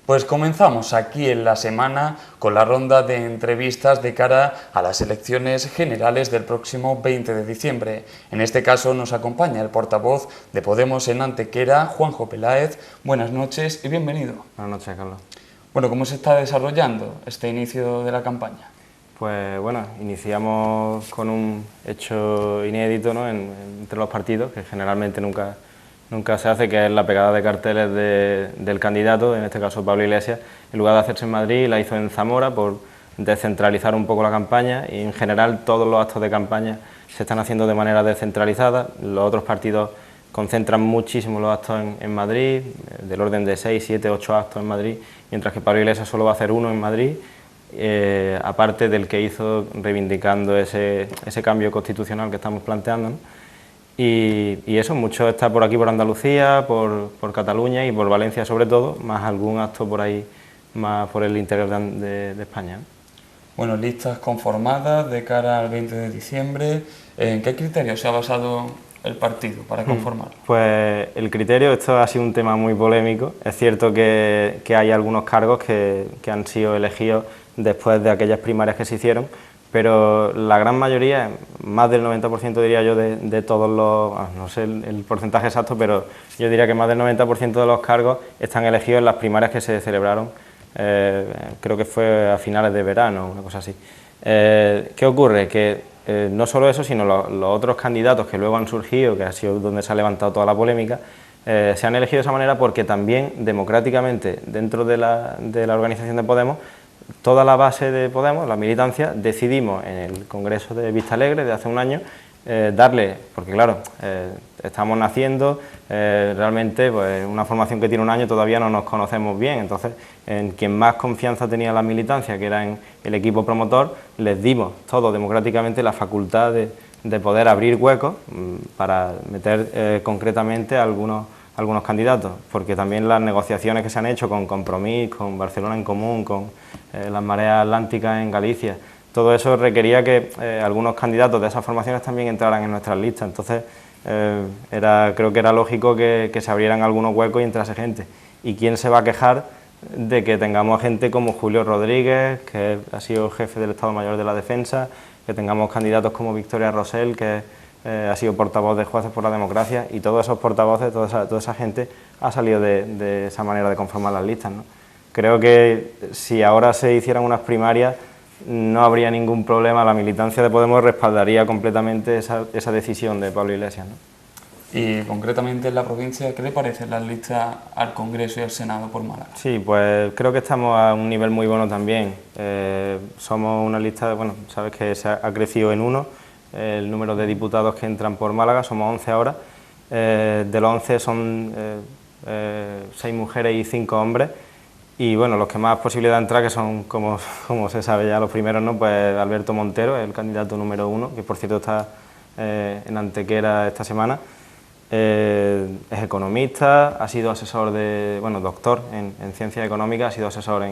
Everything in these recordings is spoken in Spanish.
Pues comenzamos aquí en la semana con la ronda de entrevistas de cara a las elecciones generales del próximo 20 de diciembre. En este caso nos acompaña el portavoz de Podemos en Antequera, Juanjo Peláez. Buenas noches y bienvenido. Buenas noches, Carlos. Bueno, ¿cómo se está desarrollando este inicio de la campaña? Pues bueno, iniciamos con un hecho inédito, ¿no?, entre los partidos, que generalmente nunca se hace, que es la pegada de carteles del candidato, en este caso Pablo Iglesias. En lugar de hacerse en Madrid, la hizo en Zamora por descentralizar un poco la campaña, y en general todos los actos de campaña se están haciendo de manera descentralizada. Los otros partidos concentran muchísimo los actos en Madrid, del orden de 6, 7, 8 actos en Madrid, mientras que Pablo Iglesias solo va a hacer uno en Madrid, aparte del que hizo reivindicando ese cambio constitucional que estamos planteando, ¿no? Y eso, mucho está por aquí, por Andalucía, por Cataluña y por Valencia sobre todo, más algún acto por ahí, más por el interior de España, ¿no? Bueno, listas conformadas de cara al 20 de diciembre. ¿En qué criterios se ha basado el partido para conformarlo? Pues el criterio, esto ha sido un tema muy polémico. Es cierto que hay algunos cargos que han sido elegidos después de aquellas primarias que se hicieron, pero la gran mayoría, más del 90% diría yo, de todos los, no sé el porcentaje exacto, pero yo diría que más del 90% de los cargos están elegidos en las primarias que se celebraron, creo que fue a finales de verano, una cosa así. ¿Qué ocurre? Que no solo eso, sino los otros candidatos que luego han surgido, que ha sido donde se ha levantado toda la polémica, se han elegido de esa manera porque también democráticamente dentro de la organización de Podemos, toda la base de Podemos, la militancia, decidimos en el Congreso de Vistalegre de hace un año darle, porque claro, estamos naciendo, realmente pues una formación que tiene un año todavía no nos conocemos bien, entonces en quien más confianza tenía la militancia, que era en el equipo promotor, les dimos todos democráticamente la facultad de poder abrir huecos para meter concretamente algunos candidatos, porque también las negociaciones que se han hecho con Compromís, con Barcelona en Común, con las Mareas Atlánticas en Galicia, todo eso requería que algunos candidatos de esas formaciones también entraran en nuestras listas. Entonces creo que era lógico que se abrieran algunos huecos y entrase gente. ¿Y quién se va a quejar de que tengamos gente como Julio Rodríguez, que ha sido jefe del Estado Mayor de la Defensa, que tengamos candidatos como Victoria Rosell, que ha sido portavoz de Jueces por la Democracia, y todos esos portavoces, toda esa gente ha salido de esa manera de conformar las listas, ¿no? Creo que si ahora se hicieran unas primarias no habría ningún problema, la militancia de Podemos respaldaría completamente esa decisión de Pablo Iglesias, ¿no? Y concretamente en la provincia, ¿qué le parecen las listas al Congreso y al Senado por Málaga? Sí, pues creo que estamos a un nivel muy bueno también. Somos una lista, bueno, sabes que se ha crecido en 1, el número de diputados que entran por Málaga, somos 11 ahora. De los 11 son 6 mujeres y 5 hombres. Y bueno, los que más posibilidad de entrar, que son, como se sabe ya, los primeros, ¿no? Pues Alberto Montero, el candidato número 1, que por cierto está en Antequera esta semana. Es economista, ha sido asesor doctor en ciencias económicas, ha sido asesor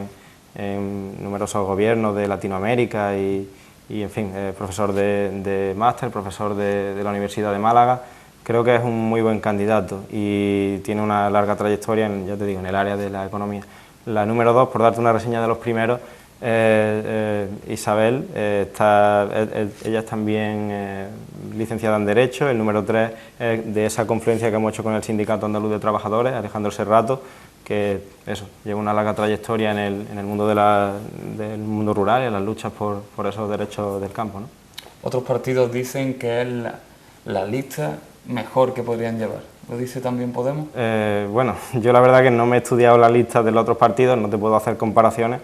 en numerosos gobiernos de Latinoamérica y en fin, profesor de máster, profesor de la Universidad de Málaga. Creo que es un muy buen candidato y tiene una larga trayectoria, ya te digo, en el área de la economía. La número 2, por darte una reseña de los primeros, Isabel, ella es también licenciada en Derecho. El número 3 de esa confluencia que hemos hecho con el Sindicato Andaluz de Trabajadores, Alejandro Serrato, que lleva una larga trayectoria en el mundo del mundo rural y en las luchas por esos derechos del campo, ¿no? Otros partidos dicen que es la lista mejor que podrían llevar. ¿Lo dice también Podemos? Bueno, yo la verdad que no me he estudiado la lista de los otros partidos, no te puedo hacer comparaciones,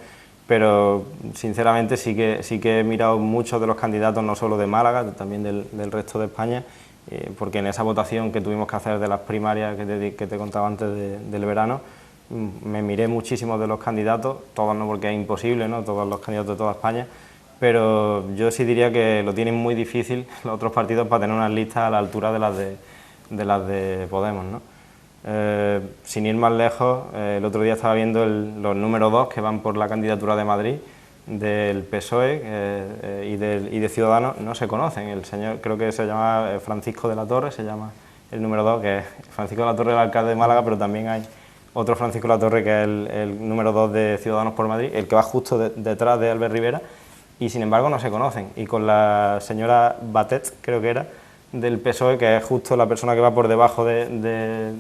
pero sinceramente sí que he mirado muchos de los candidatos, no solo de Málaga, también del resto de España, porque en esa votación que tuvimos que hacer de las primarias que te contaba antes del verano, me miré muchísimos de los candidatos, todos no, porque es imposible, ¿no?, todos los candidatos de toda España, pero yo sí diría que lo tienen muy difícil los otros partidos para tener unas listas a la altura de las de Podemos, ¿no? Sin ir más lejos, el otro día estaba viendo los números 2 que van por la candidatura de Madrid, del PSOE y de Ciudadanos no se conocen. El señor, creo que se llama Francisco de la Torre, se llama el número 2, que es Francisco de la Torre, el alcalde de Málaga, pero también hay otro Francisco de la Torre, que es el número 2 de Ciudadanos por Madrid, el que va justo detrás de Albert Rivera, y sin embargo no se conocen. Y con la señora Batet, creo que era, del PSOE, que es justo la persona que va por debajo de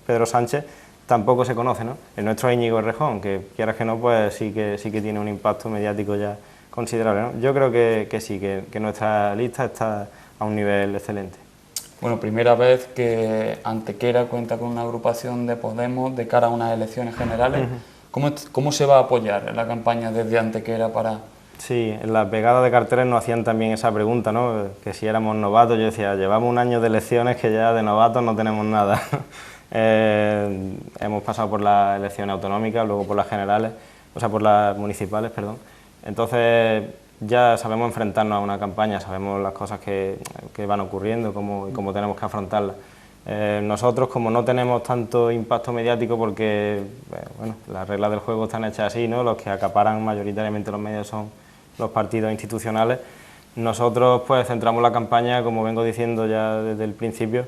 Pedro Sánchez, tampoco se conoce, ¿no? El nuestro es Íñigo Errejón, que quieras que no, pues sí que tiene un impacto mediático ya considerable, ¿no? Yo creo que sí, que nuestra lista está a un nivel excelente. Bueno, primera vez que Antequera cuenta con una agrupación de Podemos de cara a unas elecciones generales. ¿Cómo se va a apoyar en la campaña desde Antequera para...? Sí, en la pegada de carteles nos hacían también esa pregunta, ¿no? Que si éramos novatos. Yo decía, llevamos un año de elecciones que ya de novatos no tenemos nada. Hemos pasado por las elecciones autonómicas, luego por las generales, o sea, por las municipales, perdón. Entonces ya sabemos enfrentarnos a una campaña, sabemos las cosas que van ocurriendo y cómo tenemos que afrontarlas. Nosotros, como no tenemos tanto impacto mediático, porque bueno, las reglas del juego están hechas así, ¿no? Los que acaparan mayoritariamente los medios son los partidos institucionales. Nosotros pues centramos la campaña, como vengo diciendo ya desde el principio,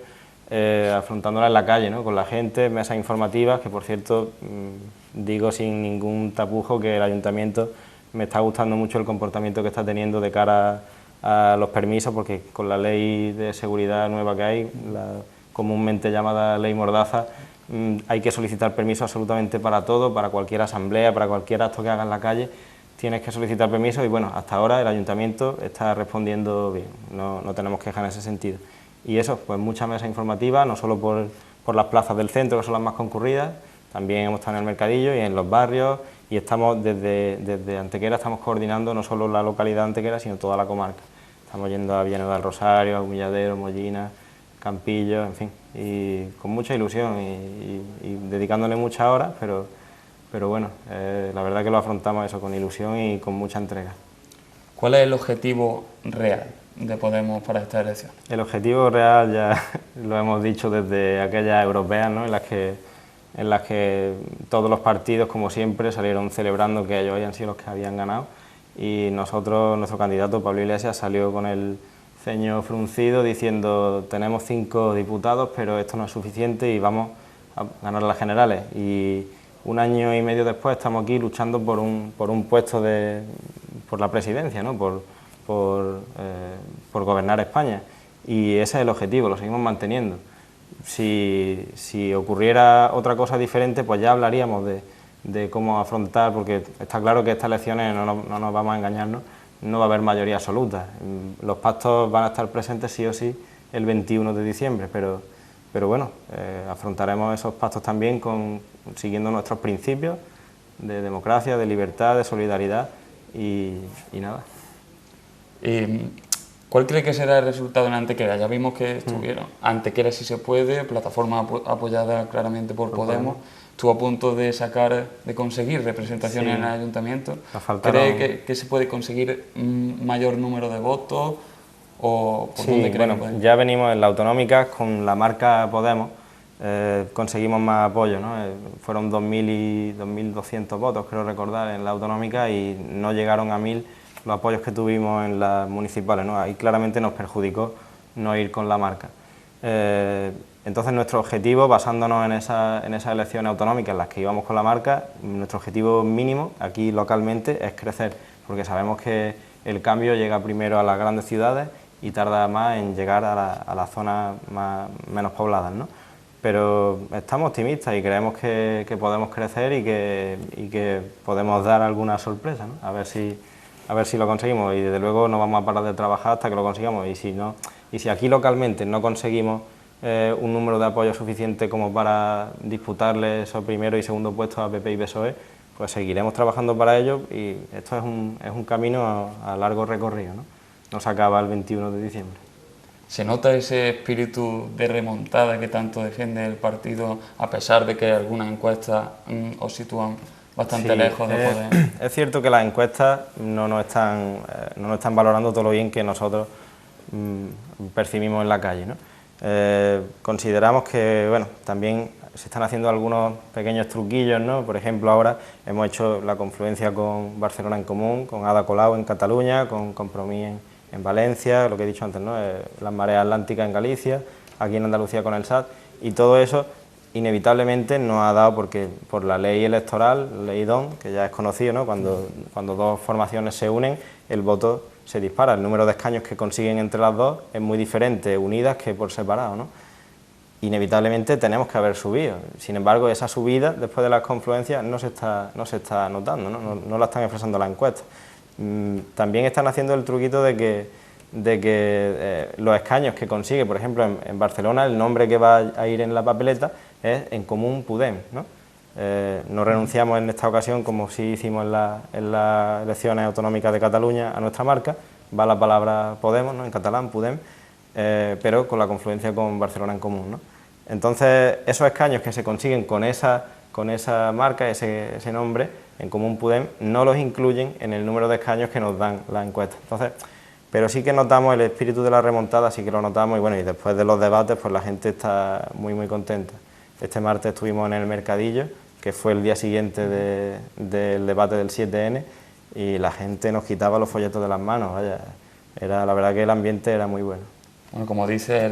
afrontándola en la calle, ¿no? Con la gente, mesas informativas, que por cierto digo sin ningún tapujo que el ayuntamiento me está gustando mucho el comportamiento que está teniendo de cara a los permisos, porque con la ley de seguridad nueva que hay, la comúnmente llamada ley Mordaza, hay que solicitar permiso absolutamente para todo, para cualquier asamblea, para cualquier acto que haga en la calle, tienes que solicitar permiso y bueno, hasta ahora el ayuntamiento está respondiendo bien, no tenemos quejas en ese sentido. Y eso, pues mucha mesa informativa, no solo por las plazas del centro, que son las más concurridas, también hemos estado en el mercadillo y en los barrios, y estamos desde Antequera estamos coordinando no solo la localidad de Antequera, sino toda la comarca. Estamos yendo a Villanueva del Rosario, a Humilladero, Mollina, Campillo, en fin, y con mucha ilusión y dedicándole muchas horas, pero bueno, la verdad que lo afrontamos eso con ilusión y con mucha entrega. ¿Cuál es el objetivo real de Podemos para esta elección? El objetivo real ya lo hemos dicho desde aquellas europeas, ¿no? en las que todos los partidos, como siempre, salieron celebrando que ellos habían sido los que habían ganado, y nuestro candidato Pablo Iglesias salió con el ceño fruncido diciendo: tenemos 5 diputados, pero esto no es suficiente y vamos a ganar las generales. Y un año y medio después estamos aquí luchando por un puesto por la presidencia, ¿no? por gobernar España, y ese es el objetivo, lo seguimos manteniendo. Si ocurriera otra cosa diferente, pues ya hablaríamos de cómo afrontar, porque está claro que estas elecciones, no nos vamos a engañarnos, no va a haber mayoría absoluta. Los pactos van a estar presentes sí o sí el 21 de diciembre, pero bueno, afrontaremos esos pactos también siguiendo nuestros principios de democracia, de libertad, de solidaridad y nada. ¿Cuál cree que será el resultado en Antequera? Ya vimos que estuvieron Antequera sí se puede, plataforma apoyada claramente por Podemos, estuvo a punto de conseguir representación en el ayuntamiento. ¿Cree que se puede conseguir un mayor número de votos? ¿O por dónde cree? Bueno, ya venimos en la autonómica con la marca Podemos, conseguimos más apoyo, ¿no? Fueron 2.000 y 2.200 votos, creo recordar, en la autonómica, y no llegaron a 1.000 los apoyos que tuvimos en las municipales, ¿no? Ahí claramente nos perjudicó no ir con la marca. Entonces nuestro objetivo, basándonos en esas elecciones autonómicas en las que íbamos con la marca, nuestro objetivo mínimo aquí localmente es crecer, porque sabemos que el cambio llega primero a las grandes ciudades y tarda más en llegar a las zonas menos pobladas, ¿no? Pero estamos optimistas y creemos que podemos crecer y que podemos dar alguna sorpresa, ¿no? A ver si lo conseguimos, y desde luego no vamos a parar de trabajar hasta que lo consigamos, y si aquí localmente no conseguimos un número de apoyo suficiente como para disputarle esos primero y segundo puestos a PP y PSOE, pues seguiremos trabajando para ello, y esto es un camino a largo recorrido, ¿no? No se acaba el 21 de diciembre. ¿Se nota ese espíritu de remontada que tanto defiende el partido, a pesar de que algunas encuestas os sitúan bastante lejos de poder? Es cierto que las encuestas no nos están valorando todo lo bien que nosotros percibimos en la calle, ¿no? Consideramos que, bueno, también se están haciendo algunos pequeños truquillos, ¿no? Por ejemplo, ahora hemos hecho la confluencia con Barcelona en Común, con Ada Colau en Cataluña, con Compromís en Valencia, lo que he dicho antes, ¿no? Las mareas atlánticas en Galicia, aquí en Andalucía con el SAT, y todo eso inevitablemente nos ha dado, porque por la ley electoral, ley DON, que ya es conocido, ¿no? Cuando dos formaciones se unen, el voto se dispara, el número de escaños que consiguen entre las dos es muy diferente unidas que por separado, ¿no? Inevitablemente tenemos que haber subido, sin embargo esa subida después de las confluencias no se está notando, no la están expresando las encuestas. También están haciendo el truquito de que los escaños que consigue, por ejemplo en Barcelona, el nombre que va a ir en la papeleta es En Comú Podem, ¿no? No renunciamos en esta ocasión, como sí hicimos en las elecciones autonómicas de Cataluña, a nuestra marca, va la palabra Podemos, ¿no? En catalán, Podem, pero con la confluencia con Barcelona en Común, ¿no? Entonces, esos escaños que se consiguen con esa marca, ese nombre, En Común Podem, no los incluyen en el número de escaños que nos dan las encuestas. Entonces, pero sí que notamos el espíritu de la remontada, sí que lo notamos, y bueno, y después de los debates, pues la gente está muy, muy contenta. Este martes estuvimos en el Mercadillo, que fue el día siguiente del debate del 7N, y la gente nos quitaba los folletos de las manos, vaya, la verdad que el ambiente era muy bueno. Bueno, como dice,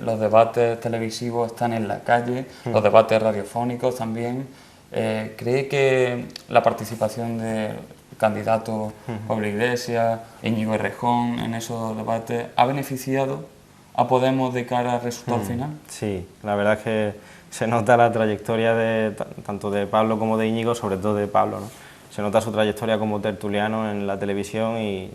los debates televisivos están en la calle, los debates radiofónicos también. ¿Cree que la participación del candidato Pablo Iglesias, Íñigo Errejón en esos debates ha beneficiado a Podemos de cara al resultado final? Sí, la verdad es que se nota la trayectoria tanto de Pablo como de Íñigo, sobre todo de Pablo, ¿no? Se nota su trayectoria como tertuliano en la televisión y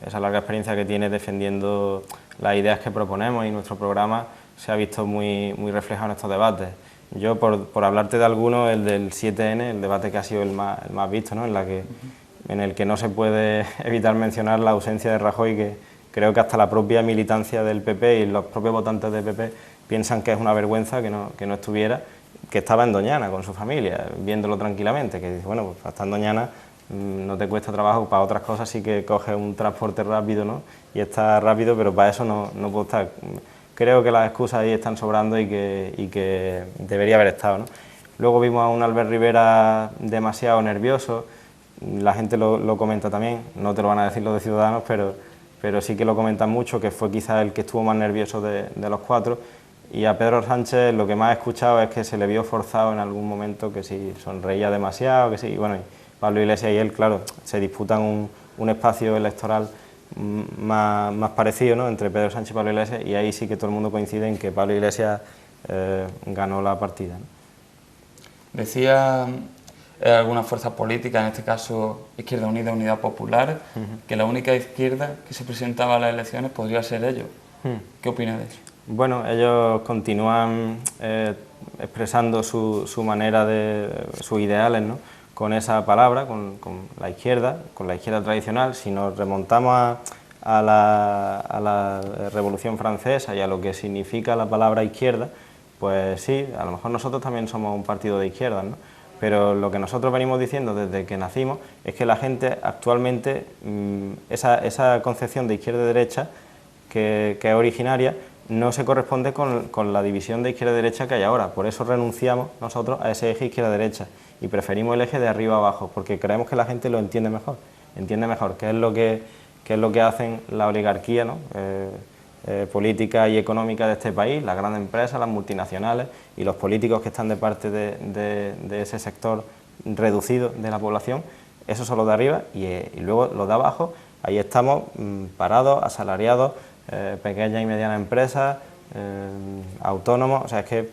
esa larga experiencia que tiene defendiendo las ideas que proponemos, y nuestro programa se ha visto muy, muy reflejado en estos debates. Yo, por hablarte de alguno, el del 7N, el debate que ha sido el más visto, ¿no? En el que no se puede evitar mencionar la ausencia de Rajoy, que creo que hasta la propia militancia del PP y los propios votantes del PP piensan que es una vergüenza que no estuviera, que estaba en Doñana con su familia, viéndolo tranquilamente, que dice, bueno, pues hasta en Doñana no te cuesta trabajo, para otras cosas sí que coges un transporte rápido, ¿no? Y está rápido, pero para eso no puedo estar. Creo que las excusas ahí están sobrando y que debería haber estado, ¿no? Luego vimos a un Albert Rivera demasiado nervioso, la gente lo comenta también, no te lo van a decir los de Ciudadanos, pero sí que lo comentan mucho, que fue quizás el que estuvo más nervioso de los cuatro. Y a Pedro Sánchez lo que más he escuchado es que se le vio forzado en algún momento, que si sonreía demasiado, que sí, bueno, Pablo Iglesias y él, claro, se disputan un espacio electoral más parecido, ¿no?, entre Pedro Sánchez y Pablo Iglesias, y ahí sí que todo el mundo coincide en que Pablo Iglesias ganó la partida, ¿no? Decía alguna fuerza política, en este caso Izquierda Unida, Unidad Popular, que la única izquierda que se presentaba a las elecciones podría ser ellos. ¿Qué opina de eso? Bueno, ellos continúan expresando su manera sus ideales, ¿no?, con esa palabra, con la izquierda tradicional. Si nos remontamos a la Revolución Francesa y a lo que significa la palabra izquierda, pues sí, a lo mejor nosotros también somos un partido de izquierda, ¿no? Pero lo que nosotros venimos diciendo desde que nacimos es que la gente actualmente, esa concepción de izquierda-derecha que es originaria, no se corresponde con la división de izquierda-derecha que hay ahora. Por eso renunciamos nosotros a ese eje izquierda-derecha y preferimos el eje de arriba a abajo, porque creemos que la gente lo entiende mejor qué es lo que hacen la oligarquía, ¿no?, política y económica de este país, las grandes empresas, las multinacionales y los políticos que están de parte de ese sector reducido de la población. Esos son los de arriba y luego los de abajo, ahí estamos parados, asalariados, pequeñas y medianas empresas, autónomos. O sea, es que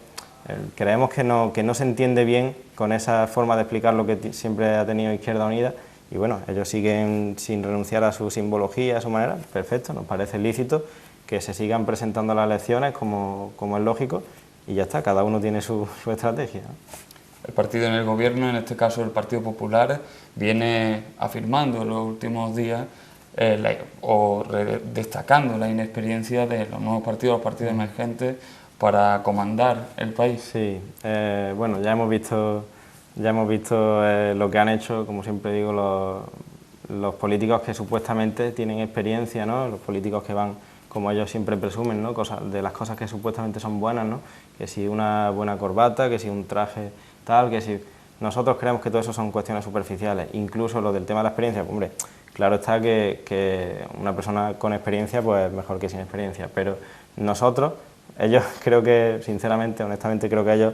creemos que no se entiende bien con esa forma de explicar lo que siempre ha tenido Izquierda Unida, y bueno, ellos siguen sin renunciar a su simbología, a su manera. Perfecto, nos parece lícito que se sigan presentando las elecciones como es lógico, y ya está, cada uno tiene su estrategia, ¿no? El partido en el gobierno, en este caso el Partido Popular, viene afirmando en los últimos días destacando la inexperiencia de los nuevos partidos, los partidos emergentes, para comandar el país. Sí, bueno, ya hemos visto lo que han hecho, como siempre digo, los políticos que supuestamente tienen experiencia, ¿no?, los políticos que van como ellos siempre presumen, ¿no? De las cosas que supuestamente son buenas, ¿no? Que si una buena corbata, que si un traje tal, que si... Nosotros creemos que todo eso son cuestiones superficiales, incluso lo del tema de la experiencia, hombre, claro está que una persona con experiencia pues mejor que sin experiencia, pero nosotros, ellos creo que, sinceramente, honestamente, creo que ellos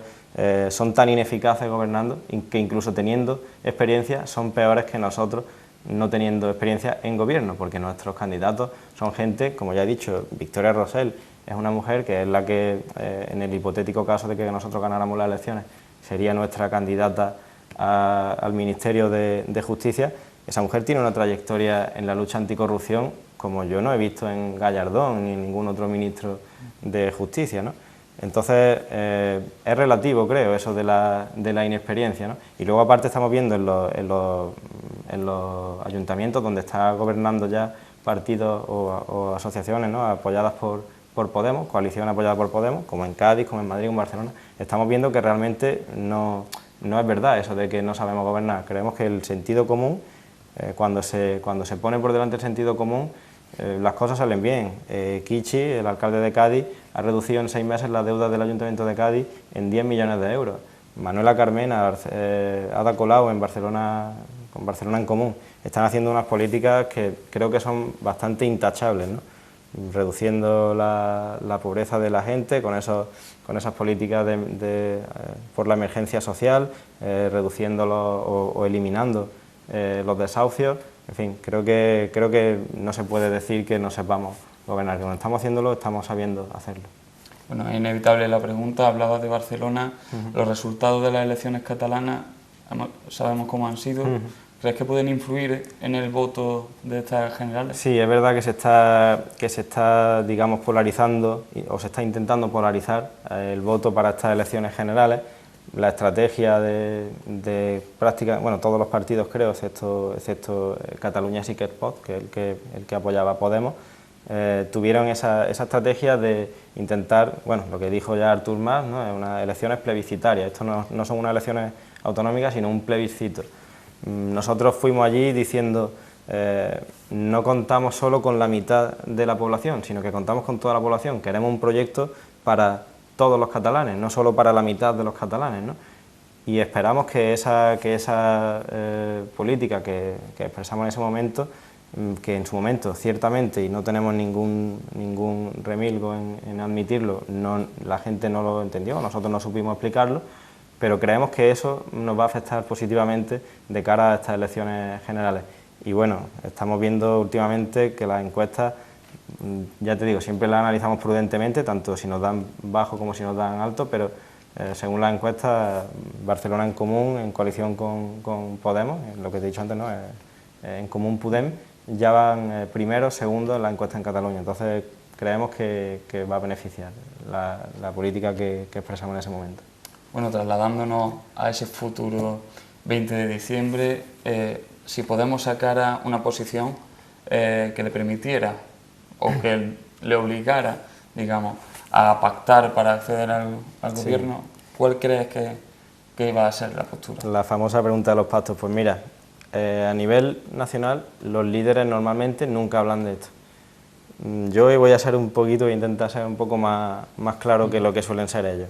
son tan ineficaces gobernando que incluso teniendo experiencia son peores que nosotros no teniendo experiencia en gobierno, porque nuestros candidatos son gente, como ya he dicho, Victoria Rosell es una mujer que es la que, en el hipotético caso de que nosotros ganáramos las elecciones, sería nuestra candidata al Ministerio de Justicia. Esa mujer tiene una trayectoria en la lucha anticorrupción como yo no he visto en Gallardón ni en ningún otro ministro de Justicia, ¿no? Entonces, es relativo, creo, eso de la inexperiencia, ¿no? Y luego, aparte, estamos viendo en los ayuntamientos donde está gobernando ya partidos o asociaciones, ¿no? Apoyadas por Podemos, coalición apoyada por Podemos, como en Cádiz, como en Madrid, como en Barcelona, estamos viendo que realmente no es verdad eso de que no sabemos gobernar. Creemos que el sentido común, cuando se pone por delante el sentido común, las cosas salen bien. Kichi, el alcalde de Cádiz, ha reducido en 6 meses la deuda del Ayuntamiento de Cádiz en 10 millones de euros. Manuela Carmena, Ada Colau en Barcelona, con Barcelona en Común, están haciendo unas políticas que creo que son bastante intachables, ¿no? Reduciendo la pobreza de la gente con esas políticas por la emergencia social, reduciéndolo o eliminando los desahucios. En fin, creo que no se puede decir que no sepamos gobernar, que cuando estamos haciéndolo estamos sabiendo hacerlo. Bueno, es inevitable la pregunta, hablabas de Barcelona, los resultados de las elecciones catalanas, sabemos cómo han sido. ¿Crees que pueden influir en el voto de estas generales? Sí, es verdad que se está digamos, polarizando, o se está intentando polarizar el voto para estas elecciones generales. La estrategia de práctica, bueno, todos los partidos creo, excepto Catalunya Sí que es Pot, que es el que apoyaba a Podemos, tuvieron esa estrategia de intentar, bueno, lo que dijo ya Artur Mas, ¿no? Unas elecciones plebiscitarias. Esto no son unas elecciones autonómicas, sino un plebiscito. Nosotros fuimos allí diciendo, no contamos solo con la mitad de la población, sino que contamos con toda la población. Queremos un proyecto para todos los catalanes, no solo para la mitad de los catalanes, ¿no? Y esperamos que esa política que expresamos en ese momento, que en su momento ciertamente, y no tenemos ningún remilgo en admitirlo, la gente no lo entendió, nosotros no supimos explicarlo, pero creemos que eso nos va a afectar positivamente de cara a estas elecciones generales. Y bueno, estamos viendo últimamente que las encuestas, ya te digo, siempre las analizamos prudentemente, tanto si nos dan bajo como si nos dan alto, pero según las encuestas, Barcelona en Común, en coalición con Podemos, lo que te he dicho antes, ¿no? En Común Podem, ya van primeros, segundos en la encuesta en Cataluña. Entonces creemos que va a beneficiar la política que expresamos en ese momento. Bueno, trasladándonos a ese futuro 20 de diciembre, si Podemos sacara una posición que le permitiera o que le obligara, digamos, a pactar para acceder al gobierno, ¿cuál crees que iba a ser la postura? La famosa pregunta de los pactos. Pues mira, a nivel nacional los líderes normalmente nunca hablan de esto. Yo hoy voy a ser un poquito, voy a intentar ser un poco más claro que lo que suelen ser ellos.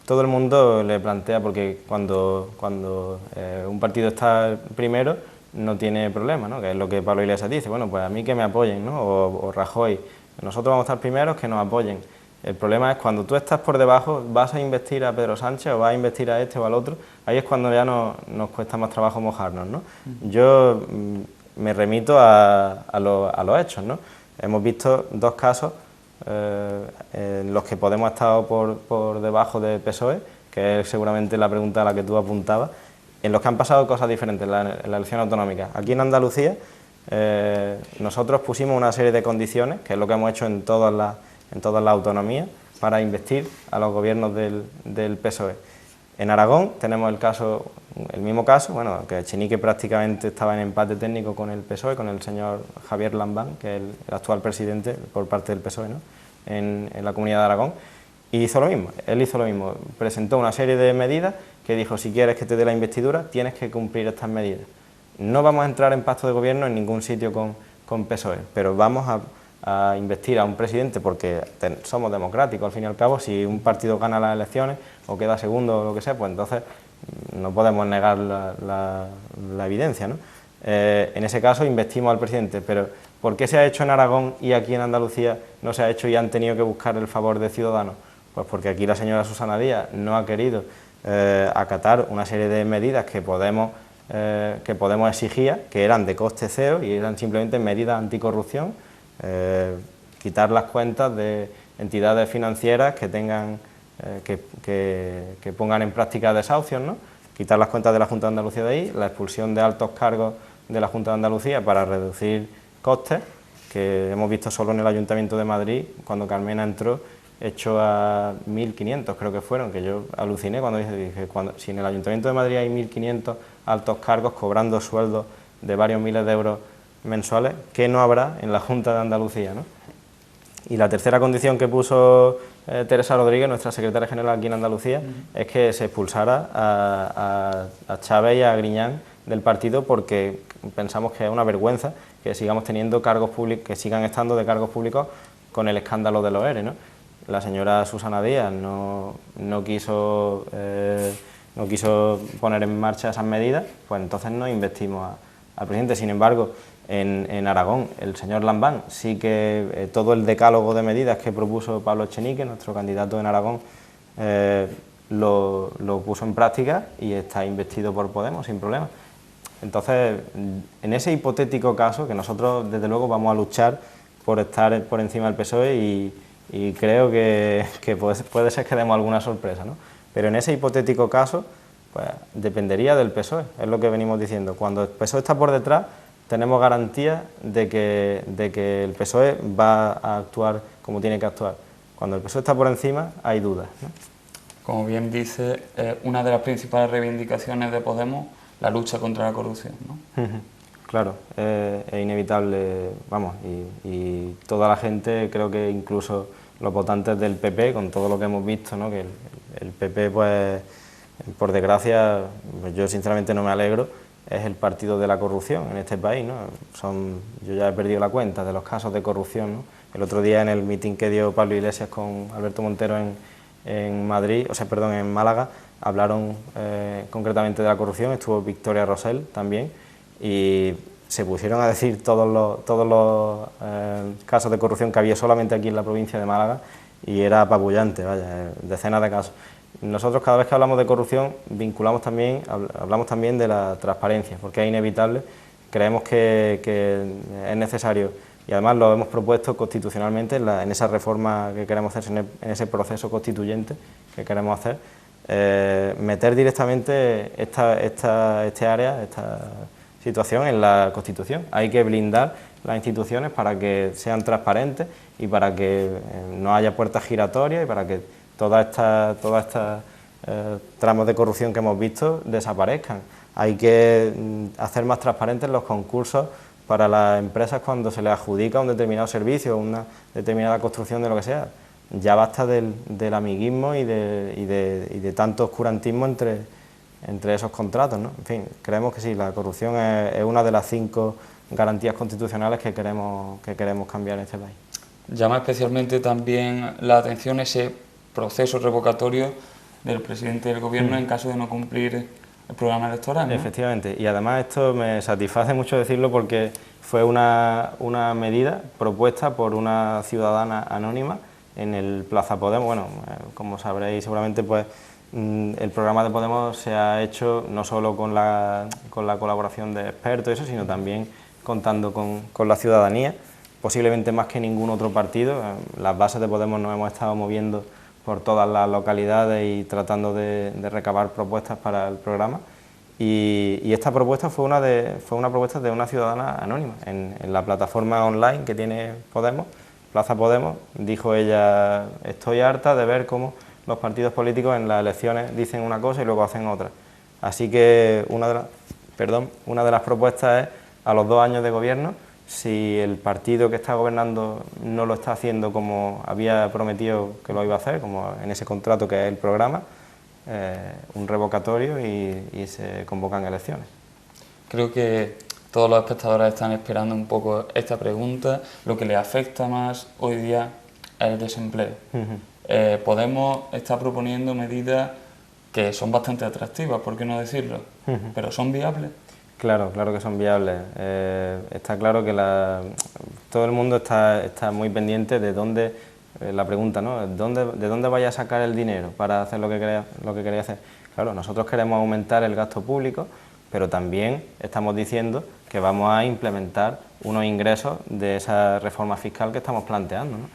Todo el mundo le plantea, porque cuando un partido está primero no tiene problema, ¿no? Que es lo que Pablo Iglesias dice, bueno, pues a mí que me apoyen, ¿no? O Rajoy, nosotros vamos a estar primeros, que nos apoyen. El problema es cuando tú estás por debajo, vas a investir a Pedro Sánchez o vas a investir a este o al otro, ahí es cuando ya nos cuesta más trabajo mojarnos, ¿no? Yo me remito a los hechos, ¿no? Hemos visto 2 casos en los que Podemos ha estado por debajo del PSOE, que es seguramente la pregunta a la que tú apuntabas, en los que han pasado cosas diferentes en la elección autonómica. Aquí en Andalucía nosotros pusimos una serie de condiciones, que es lo que hemos hecho en todas las autonomías, para investir a los gobiernos del PSOE. En Aragón tenemos el mismo caso, bueno, que Echenique prácticamente estaba en empate técnico con el PSOE, con el señor Javier Lambán, que es el actual presidente por parte del PSOE, ¿no? en la Comunidad de Aragón, y hizo lo mismo, presentó una serie de medidas que dijo, si quieres que te dé la investidura, tienes que cumplir estas medidas. No vamos a entrar en pacto de gobierno en ningún sitio con PSOE, pero vamos a investir a un presidente porque somos democráticos al fin y al cabo. Si un partido gana las elecciones o queda segundo o lo que sea, pues entonces no podemos negar la evidencia, ¿no? En ese caso investimos al presidente, pero ¿por qué se ha hecho en Aragón y aquí en Andalucía no se ha hecho y han tenido que buscar el favor de Ciudadanos? Pues porque aquí la señora Susana Díaz no ha querido acatar una serie de medidas que Podemos exigía, que eran de coste cero y eran simplemente medidas anticorrupción, quitar las cuentas de entidades financieras que tengan que pongan en práctica desahucios, ¿no? Quitar las cuentas de la Junta de Andalucía de ahí, la expulsión de altos cargos de la Junta de Andalucía para reducir costes, que hemos visto solo en el Ayuntamiento de Madrid, cuando Carmena entró, hecho a 1.500, creo que fueron, que yo aluciné cuando dije si en el Ayuntamiento de Madrid hay 1.500 altos cargos cobrando sueldos de varios miles de euros mensuales, ¿qué no habrá en la Junta de Andalucía, ¿no? Y la tercera condición que puso Teresa Rodríguez, nuestra secretaria general aquí en Andalucía, es que se expulsara a Chávez y a Griñán del partido, porque pensamos que es una vergüenza que sigamos teniendo cargos públicos, que sigan estando de cargos públicos con el escándalo de los ERE, ¿no? La señora Susana Díaz no quiso poner en marcha esas medidas, pues entonces no investimos al presidente. Sin embargo, en Aragón, el señor Lambán sí que todo el decálogo de medidas que propuso Pablo Echenique, nuestro candidato en Aragón, lo puso en práctica y está investido por Podemos sin problema. Entonces, en ese hipotético caso, que nosotros desde luego vamos a luchar por estar por encima del PSOE y creo que puede ser que demos alguna sorpresa, ¿no? Pero en ese hipotético caso, pues dependería del PSOE, es lo que venimos diciendo. Cuando el PSOE está por detrás, tenemos garantía de que el PSOE va a actuar como tiene que actuar. Cuando el PSOE está por encima, hay dudas, ¿no? Como bien dice, una de las principales reivindicaciones de Podemos, la lucha contra la corrupción, ¿no? Claro, es inevitable, vamos, y toda la gente, creo que incluso los votantes del PP, con todo lo que hemos visto, ¿no? Que el PP, pues, por desgracia, pues yo sinceramente no me alegro, es el partido de la corrupción en este país, ¿no? Yo ya he perdido la cuenta de los casos de corrupción, ¿no? El otro día en el mitin que dio Pablo Iglesias con Alberto Montero en Madrid, en Málaga, hablaron concretamente de la corrupción, estuvo Victoria Rosell también, y se pusieron a decir todos los casos de corrupción que había solamente aquí en la provincia de Málaga, y era apabullante, vaya, decenas de casos. Nosotros cada vez que hablamos de corrupción hablamos también de la transparencia, porque es inevitable, creemos que es necesario, y además lo hemos propuesto constitucionalmente en esa reforma que queremos hacer, en ese proceso constituyente que queremos hacer, meter directamente este área, esta situación en la Constitución. Hay que blindar las instituciones para que sean transparentes y para que no haya puertas giratorias y para que todas estas tramos de corrupción que hemos visto desaparezcan. Hay que hacer más transparentes los concursos para las empresas cuando se les adjudica un determinado servicio o una determinada construcción de lo que sea. Ya basta del amiguismo y de tanto oscurantismo entre esos contratos, ¿no? En fin, creemos que sí, la corrupción es una de las 5 garantías constitucionales que queremos cambiar en este país. Llama especialmente también la atención ese proceso revocatorio del presidente del Gobierno en caso de no cumplir el programa electoral, ¿no? Efectivamente, y además esto me satisface mucho decirlo porque fue una medida propuesta por una ciudadana anónima en el Plaza Podemos. Bueno, como sabréis seguramente, pues el programa de Podemos se ha hecho no solo con la colaboración de expertos, eso, sino también contando con la ciudadanía, posiblemente más que ningún otro partido. Las bases de Podemos nos hemos estado moviendo por todas las localidades y tratando de recabar propuestas para el programa. Y esta propuesta fue una propuesta de una ciudadana anónima. En la plataforma online que tiene Podemos, Plaza Podemos, dijo ella: estoy harta de ver cómo los partidos políticos en las elecciones dicen una cosa y luego hacen otra. Así que una de las propuestas es, a los 2 años de gobierno, si el partido que está gobernando no lo está haciendo como había prometido que lo iba a hacer, como en ese contrato que es el programa, un revocatorio y se convocan elecciones. Creo que Todos los espectadores están esperando un poco esta pregunta. Lo que les afecta más hoy día es el desempleo. Podemos estar proponiendo medidas que son bastante atractivas, ¿por qué no decirlo? Pero ¿son viables? Claro, claro que son viables. Está claro que todo el mundo está muy pendiente de dónde, la pregunta, ¿no? ¿De dónde vaya a sacar el dinero para hacer lo que queréis hacer? Claro, nosotros queremos aumentar el gasto público, pero también estamos diciendo que vamos a implementar unos ingresos de esa reforma fiscal que estamos planteando, ¿no?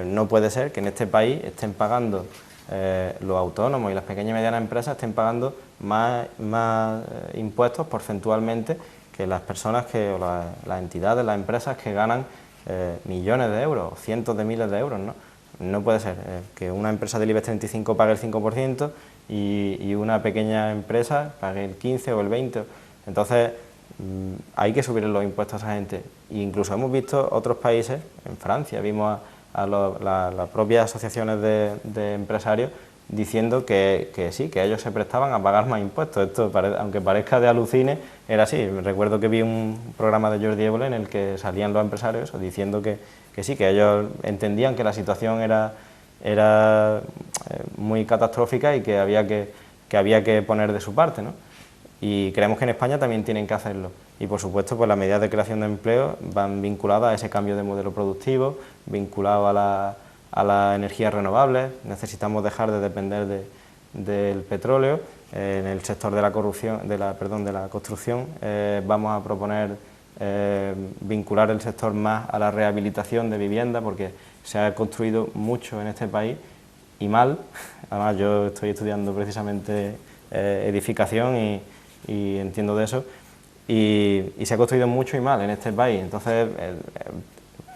No puede ser que en este país estén pagando los autónomos y las pequeñas y medianas empresas estén pagando más impuestos porcentualmente que las personas o las entidades, las empresas que ganan millones de euros, cientos de miles de euros, ¿no? No puede ser que una empresa del IBEX 35 pague el 5% y una pequeña empresa pague el 15 o el 20%. Entonces hay que subir los impuestos a esa gente. E incluso hemos visto otros países, en Francia vimos a las propias asociaciones de empresarios diciendo que sí, que ellos se prestaban a pagar más impuestos. Esto, aunque parezca de alucine, era así. Recuerdo que vi un programa de Jordi Évole en el que salían los empresarios diciendo que sí, que ellos entendían que la situación era muy catastrófica y que había que poner de su parte, ¿no? Y creemos que en España también tienen que hacerlo. Y por supuesto, pues las medidas de creación de empleo van vinculadas a ese cambio de modelo productivo, vinculado a las energías renovables. Necesitamos dejar de depender del petróleo. En el sector de la construcción vamos a proponer vincular el sector más a la rehabilitación de vivienda, porque se ha construido mucho en este país y mal. Además, yo estoy estudiando precisamente edificación y entiendo de eso, y se ha construido mucho y mal en este país. Entonces,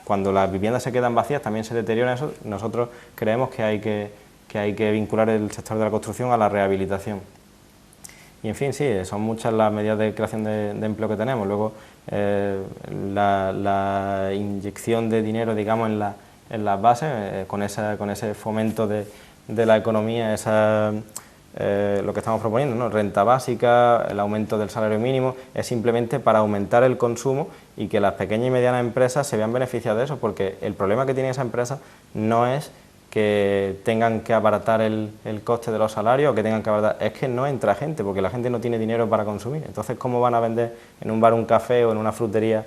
cuando las viviendas se quedan vacías también se deteriora eso. Nosotros creemos que hay que vincular el sector de la construcción a la rehabilitación. Y en fin, sí, son muchas las medidas de creación de empleo que tenemos. Luego, la inyección de dinero, digamos, en las bases, con ese fomento de la economía, lo que estamos proponiendo, ¿no? Renta básica, el aumento del salario mínimo, es simplemente para aumentar el consumo y que las pequeñas y medianas empresas se vean beneficiadas de eso, porque el problema que tiene esa empresa no es que tengan que abaratar el coste de los salarios o que tengan que abaratar, es que no entra gente, porque la gente no tiene dinero para consumir. Entonces, ¿cómo van a vender en un bar un café o en una frutería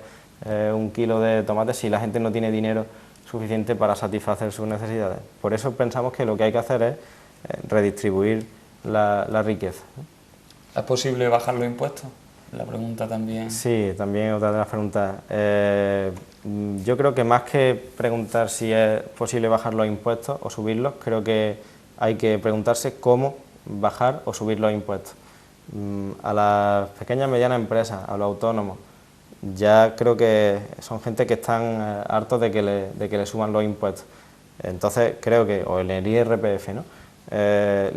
un kilo de tomates si la gente no tiene dinero suficiente para satisfacer sus necesidades? Por eso pensamos que lo que hay que hacer es redistribuir la riqueza. ¿Es posible bajar los impuestos? La pregunta también. Sí, también otra de las preguntas. Yo creo que más que preguntar si es posible bajar los impuestos o subirlos, creo que hay que preguntarse cómo bajar o subir los impuestos. A las pequeñas y medianas empresas, a los autónomos, ya creo que son gente que están hartos de que le suban los impuestos. Entonces creo que, o el IRPF, ¿no?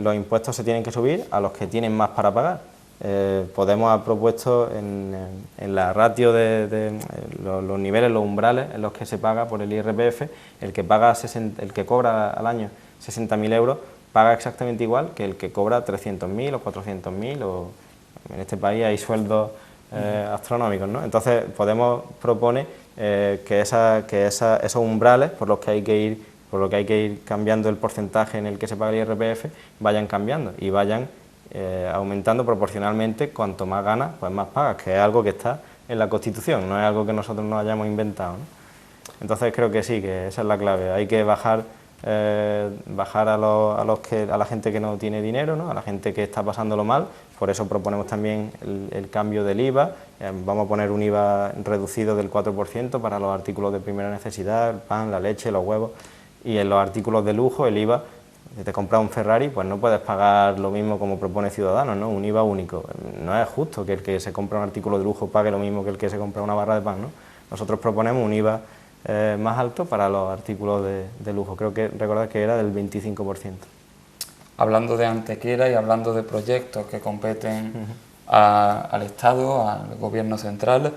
Los impuestos se tienen que subir a los que tienen más para pagar. Podemos ha propuesto en la ratio de los niveles, los umbrales en los que se paga por el IRPF, el que cobra al año 60.000 euros paga exactamente igual que el que cobra 300.000 o 400.000, o en este país hay sueldos astronómicos, ¿no? Entonces Podemos propone que esos umbrales por los que hay que ir cambiando el porcentaje en el que se paga el IRPF, vayan cambiando y vayan aumentando proporcionalmente. Cuanto más ganas, pues más pagas, que es algo que está en la Constitución, no es algo que nosotros nos hayamos inventado, ¿no? Entonces creo que sí, que esa es la clave. Hay que bajar a la gente que no tiene dinero, ¿no? A la gente que está pasándolo mal. Por eso proponemos también el cambio del IVA. Vamos a poner un IVA reducido del 4% para los artículos de primera necesidad, el pan, la leche, los huevos. Y en los artículos de lujo, el IVA, si te compras un Ferrari, pues no puedes pagar lo mismo como propone Ciudadanos, ¿no? Un IVA único. No es justo que el que se compra un artículo de lujo pague lo mismo que el que se compra una barra de pan, ¿no? Nosotros proponemos un IVA más alto para los artículos de lujo. Creo que recordad que era del 25%. Hablando de Antequera y hablando de proyectos que competen al Estado, al Gobierno central,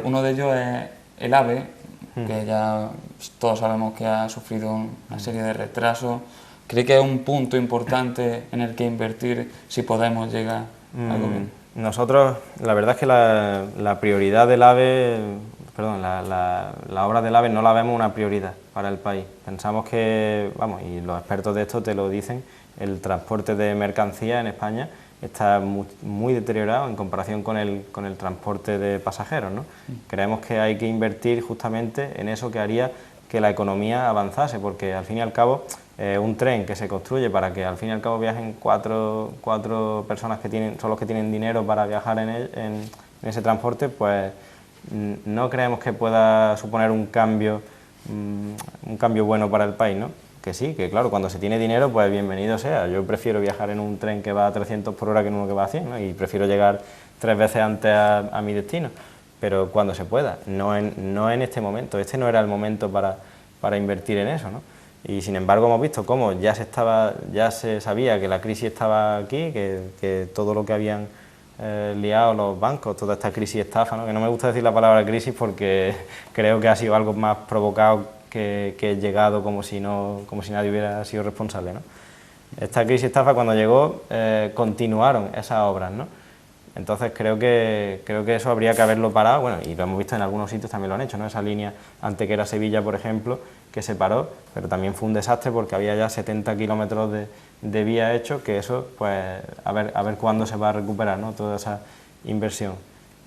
uno de ellos es el AVE, que ya todos sabemos que ha sufrido una serie de retrasos. ¿Cree que es un punto importante en el que invertir si Podemos llegar al gobierno? Nosotros, la verdad es que la prioridad del AVE, perdón, la obra del AVE no la vemos una prioridad para el país. Pensamos que, vamos, y los expertos de esto te lo dicen, el transporte de mercancías en España está muy deteriorado en comparación con el transporte de pasajeros, ¿no? Creemos que hay que invertir justamente en eso que haría que la economía avanzase, porque al fin y al cabo un tren que se construye para que al fin y al cabo viajen cuatro personas que son los que tienen dinero para viajar en ese transporte, pues no creemos que pueda suponer un cambio bueno para el país, ¿no? Que sí, que claro, cuando se tiene dinero, pues bienvenido sea. Yo prefiero viajar en un tren que va a 300 por hora que en uno que va a 100, ¿no? Y prefiero llegar 3 veces antes a mi destino, pero cuando se pueda, no en este momento. Este no era el momento para invertir en eso, ¿no? Y sin embargo hemos visto cómo ya se sabía que la crisis estaba aquí, que todo lo que habían liado los bancos, toda esta crisis estafa, ¿no? Que no me gusta decir la palabra crisis porque creo que ha sido algo más provocado que llegado como si nadie hubiera sido responsable, ¿no? Esta crisis estafa, cuando llegó, continuaron esas obras, ¿no? Entonces creo que eso habría que haberlo parado, bueno, y lo hemos visto en algunos sitios, también lo han hecho, ¿no? Esa línea Antequera-Sevilla, por ejemplo, que se paró, pero también fue un desastre porque había ya 70 kilómetros de vía hecho, que eso, pues, a ver cuándo se va a recuperar, ¿no? Toda esa inversión.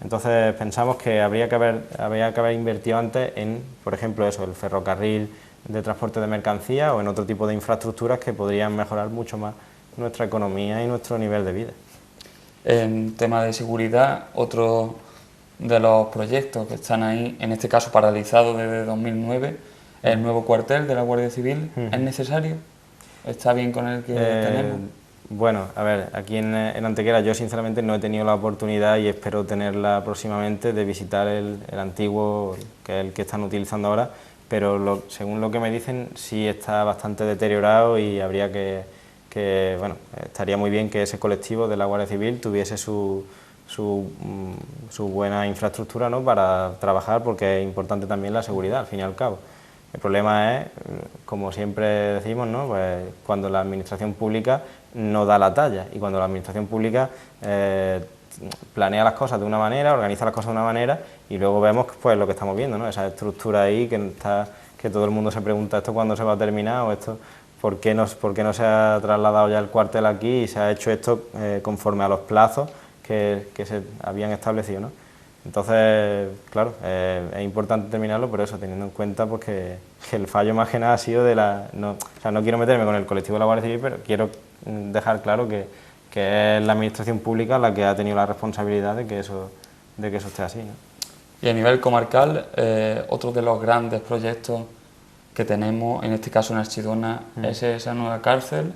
Entonces pensamos que habría que haber invertido antes en, por ejemplo, eso, el ferrocarril de transporte de mercancías o en otro tipo de infraestructuras que podrían mejorar mucho más nuestra economía y nuestro nivel de vida. En tema de seguridad, otro de los proyectos que están ahí, en este caso paralizados desde 2009, el nuevo cuartel de la Guardia Civil. ¿Es necesario? ¿Está bien con el que tenemos? Bueno, a ver, aquí en Antequera yo sinceramente no he tenido la oportunidad y espero tenerla próximamente de visitar el antiguo, que es el que están utilizando ahora, pero según lo que me dicen sí está bastante deteriorado y habría bueno, estaría muy bien que ese colectivo de la Guardia Civil tuviese su buena infraestructura, ¿no? Para trabajar, porque es importante también la seguridad, al fin y al cabo. El problema es, como siempre decimos, ¿no? Pues cuando la administración pública no da la talla y cuando la administración pública planea las cosas de una manera, organiza las cosas de una manera y luego vemos pues lo que estamos viendo, ¿no? Esa estructura ahí que todo el mundo se pregunta esto cuándo se va a terminar o esto por qué no se ha trasladado ya el cuartel aquí y se ha hecho esto conforme a los plazos que se habían establecido, ¿no? Entonces, claro, es importante terminarlo, pero eso, teniendo en cuenta pues, que el fallo más que nada ha sido no quiero meterme con el colectivo de la Guardia Civil, pero quiero dejar claro que es la administración pública la que ha tenido la responsabilidad de que eso esté así, ¿no? Y a nivel comarcal, otro de los grandes proyectos que tenemos, en este caso en Archidona, es esa nueva cárcel.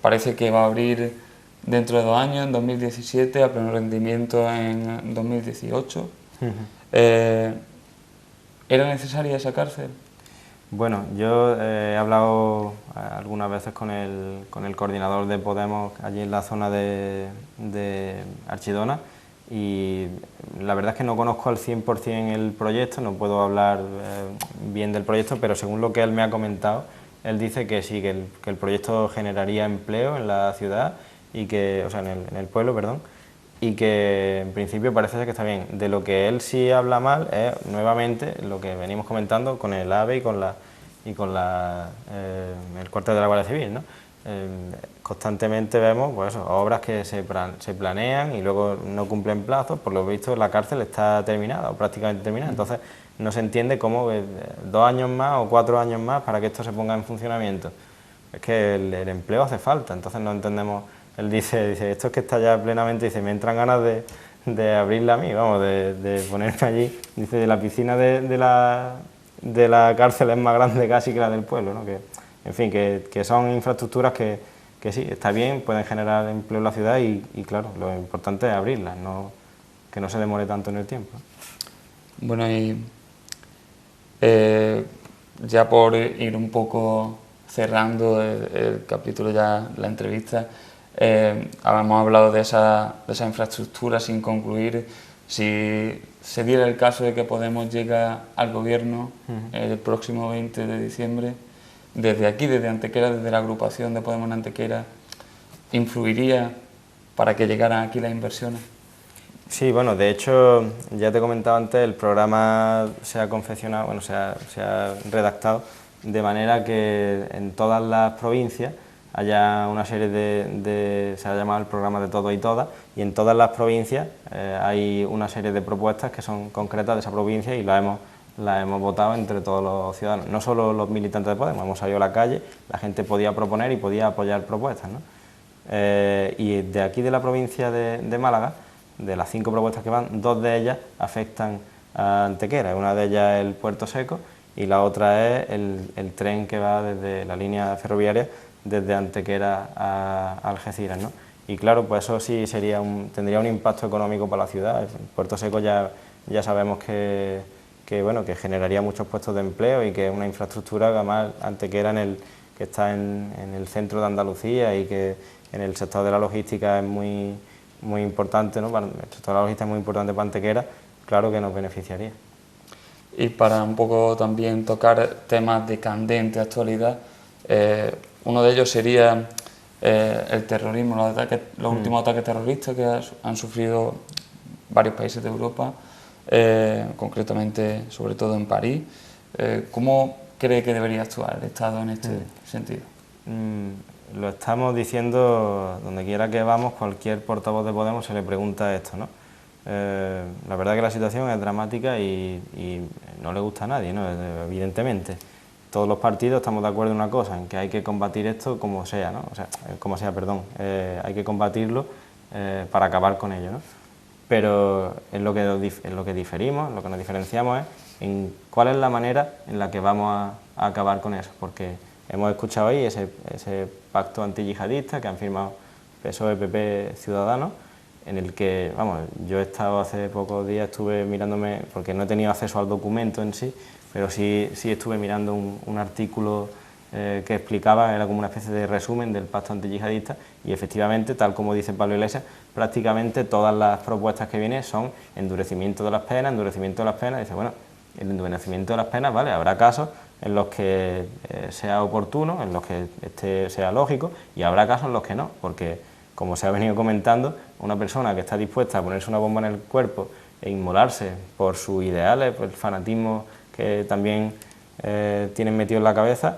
Parece que va a abrir dentro de 2 años, en 2017, a pleno rendimiento en 2018. ¿Era necesaria esa cárcel? Bueno, yo he hablado algunas veces con el coordinador de Podemos allí en la zona de Archidona y la verdad es que no conozco al 100% el proyecto, no puedo hablar bien del proyecto, pero según lo que él me ha comentado, él dice que sí, que el proyecto generaría empleo en la ciudad y que, o sea, en el pueblo, perdón, y que en principio parece ser que está bien. De lo que él sí habla mal es nuevamente lo que venimos comentando con el AVE y con el cuartel de la Guardia Civil, ¿no? Constantemente vemos pues eso, obras que se planean y luego no cumplen plazos. Por lo visto la cárcel está terminada o prácticamente terminada, entonces no se entiende cómo 2 años más o 4 años más para que esto se ponga en funcionamiento. Es que el empleo hace falta, entonces no entendemos. Él dice, esto es que está ya plenamente, dice, me entran ganas de abrirla a mí, vamos, de ponerme allí. Dice, la piscina de la cárcel es más grande casi que la del pueblo, ¿no? Que, en fin, que son infraestructuras que sí, está bien, pueden generar empleo en la ciudad y claro, lo importante es abrirlas, que no se demore tanto en el tiempo. Bueno, y ya por ir un poco cerrando el capítulo, ya la entrevista, hemos hablado de esa infraestructura sin concluir. Si se diera el caso de que Podemos llegue al gobierno el próximo 20 de diciembre, desde aquí, desde Antequera, desde la agrupación de Podemos en Antequera, ¿influiría para que llegaran aquí las inversiones? Sí, bueno, de hecho, ya te comentaba antes, el programa se ha confeccionado, bueno, se ha redactado de manera que en todas las provincias haya una serie se ha llamado el programa de todos y todas, y en todas las provincias hay una serie de propuestas que son concretas de esa provincia y las hemos votado entre todos los ciudadanos, no solo los militantes de Podemos, hemos salido a la calle, la gente podía proponer y podía apoyar propuestas, ¿no? Y de aquí de la provincia de Málaga, de las 5 propuestas que van, 2 de ellas afectan a Antequera, una de ellas es el Puerto Seco y la otra es el tren que va desde la línea ferroviaria desde Antequera a Algeciras, ¿no? Y claro, pues eso sí tendría un impacto económico para la ciudad. El Puerto Seco ya sabemos que generaría muchos puestos de empleo y que es una infraestructura que además Antequera que está en el centro de Andalucía y que en el sector de la logística es muy importante, ¿no? El sector de la logística es muy importante para Antequera, claro que nos beneficiaría. Y para un poco también tocar temas de candente actualidad, uno de ellos sería el terrorismo, los últimos ataques terroristas que han sufrido varios países de Europa, concretamente sobre todo en París. ¿Cómo cree que debería actuar el Estado en este sentido? Lo estamos diciendo donde quiera que vamos, cualquier portavoz de Podemos se le pregunta esto, ¿no? La verdad que la situación es dramática y no le gusta a nadie, ¿no? Evidentemente. Todos los partidos estamos de acuerdo en una cosa, en que hay que combatir esto como sea, ¿no? O sea, hay que combatirlo para acabar con ello, ¿no? Pero en lo que diferimos, lo que nos diferenciamos es en cuál es la manera en la que vamos a acabar con eso, porque hemos escuchado ahí ese pacto antiyihadista que han firmado PSOE, PP, Ciudadanos, en el que, vamos, yo he estado hace pocos días, estuve mirándome, porque no he tenido acceso al documento en sí, pero sí estuve mirando un artículo que explicaba, era como una especie de resumen del pacto antiyihadista y efectivamente, tal como dice Pablo Iglesias, prácticamente todas las propuestas que vienen son endurecimiento de las penas, dice, bueno, el endurecimiento de las penas, vale, habrá casos en los que sea oportuno, en los que sea lógico y habrá casos en los que no, porque como se ha venido comentando, una persona que está dispuesta a ponerse una bomba en el cuerpo e inmolarse por sus ideales, por el fanatismo que también tienen metido en la cabeza,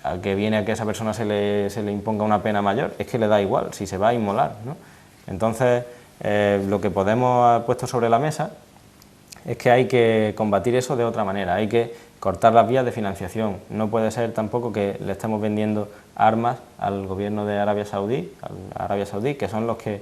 a que viene a que a esa persona se le imponga una pena mayor, es que le da igual si se va a inmolar, ¿no? Entonces, lo que Podemos ha puesto sobre la mesa es que hay que combatir eso de otra manera, hay que cortar las vías de financiación. No puede ser tampoco que le estemos vendiendo armas al gobierno de Arabia Saudí, que son los que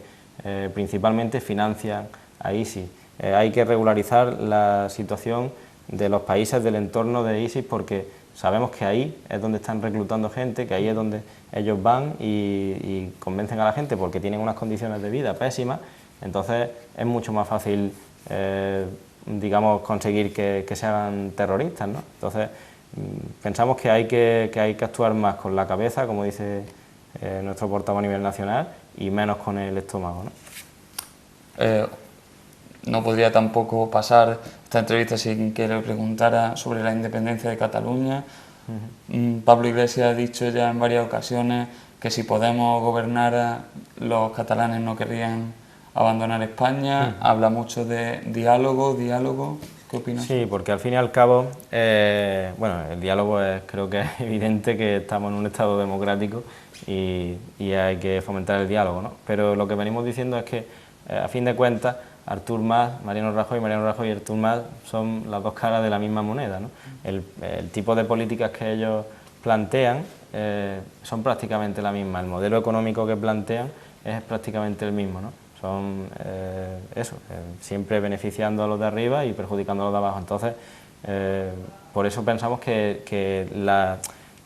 principalmente financian a ISIS. Hay que regularizar la situación de los países del entorno de ISIS porque sabemos que ahí es donde están reclutando gente, que ahí es donde ellos van y convencen a la gente porque tienen unas condiciones de vida pésimas, entonces es mucho más fácil digamos, conseguir que se hagan terroristas, ¿no? Entonces, pensamos que hay que actuar más con la cabeza, como dice nuestro portavoz a nivel nacional, y menos con el estómago, ¿no? No podría tampoco pasar esta entrevista sin que le preguntara sobre la independencia de Cataluña. Pablo Iglesias ha dicho ya en varias ocasiones que si Podemos gobernara, los catalanes no querrían abandonar España. Habla mucho de diálogo. ¿Qué opinas? Sí, porque al fin y al cabo, bueno, el diálogo creo que es evidente que estamos en un Estado democrático y hay que fomentar el diálogo, ¿no? Pero lo que venimos diciendo es que, a fin de cuentas, Artur Mas, Mariano Rajoy y Artur Mas son las dos caras de la misma moneda, ¿no? El tipo de políticas que ellos plantean son prácticamente la misma, el modelo económico que plantean es prácticamente el mismo, ¿no? Son siempre beneficiando a los de arriba y perjudicando a los de abajo. Entonces, por eso pensamos que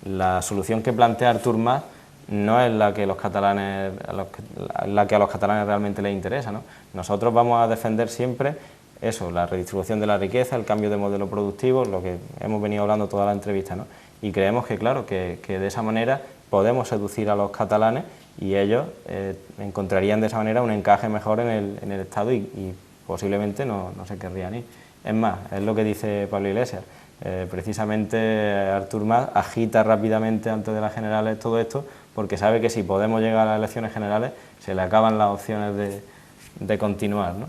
la solución que plantea Artur Mas no es la que a los catalanes realmente les interesa, ¿no? Nosotros vamos a defender siempre eso, la redistribución de la riqueza, el cambio de modelo productivo, lo que hemos venido hablando toda la entrevista, ¿no? Y creemos que, claro, que de esa manera podemos seducir a los catalanes y ellos encontrarían de esa manera un encaje mejor en el Estado y posiblemente no se querrían ir. Es más, es lo que dice Pablo Iglesias, precisamente Artur Mas agita rápidamente antes de las generales todo esto porque sabe que si Podemos llega a las elecciones generales se le acaban las opciones de continuar, ¿no?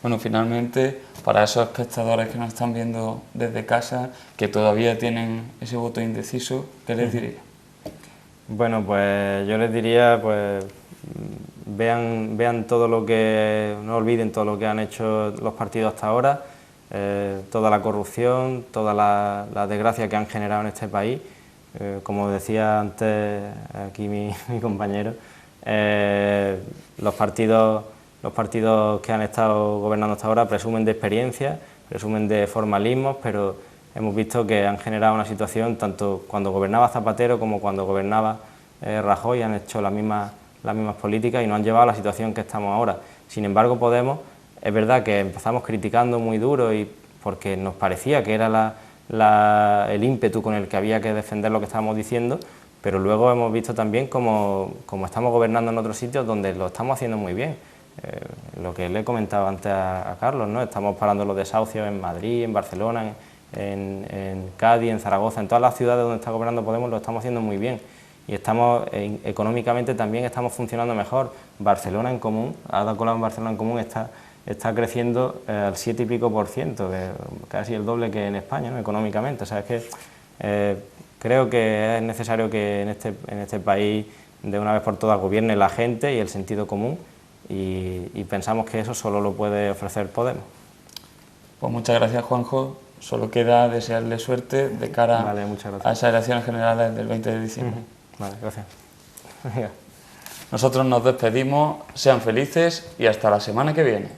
Bueno, finalmente, para esos espectadores que nos están viendo desde casa, que todavía tienen ese voto indeciso, ¿qué les diría? Bueno, pues yo les diría, pues vean todo lo que, no olviden todo lo que han hecho los partidos hasta ahora, toda la corrupción, toda la desgracia que han generado en este país. Como decía antes aquí mi compañero, los partidos que han estado gobernando hasta ahora presumen de experiencia, presumen de formalismos, pero hemos visto que han generado una situación, tanto cuando gobernaba Zapatero como cuando gobernaba Rajoy, han hecho las mismas políticas y nos han llevado a la situación que estamos ahora. Sin embargo, Podemos, es verdad que empezamos criticando muy duro y porque nos parecía que era el ímpetu con el que había que defender lo que estábamos diciendo, pero luego hemos visto también como estamos gobernando en otros sitios donde lo estamos haciendo muy bien. Lo que le he comentado antes a Carlos, ¿no? Estamos parando los desahucios en Madrid, en Barcelona, en Cádiz, en Zaragoza, en todas las ciudades donde está gobernando Podemos lo estamos haciendo muy bien y estamos económicamente también estamos funcionando mejor. Barcelona en Común, Ada Colau en Barcelona en Común está creciendo al 7 y pico %, que casi el doble que en España, ¿no? Económicamente. O sea, es que creo que es necesario que en este país de una vez por todas gobierne la gente y el sentido común. Y pensamos que eso solo lo puede ofrecer Podemos. Pues muchas gracias, Juanjo. Solo queda desearle suerte de cara a esas elecciones generales del 20 de diciembre. Vale, gracias. Nosotros nos despedimos, sean felices y hasta la semana que viene.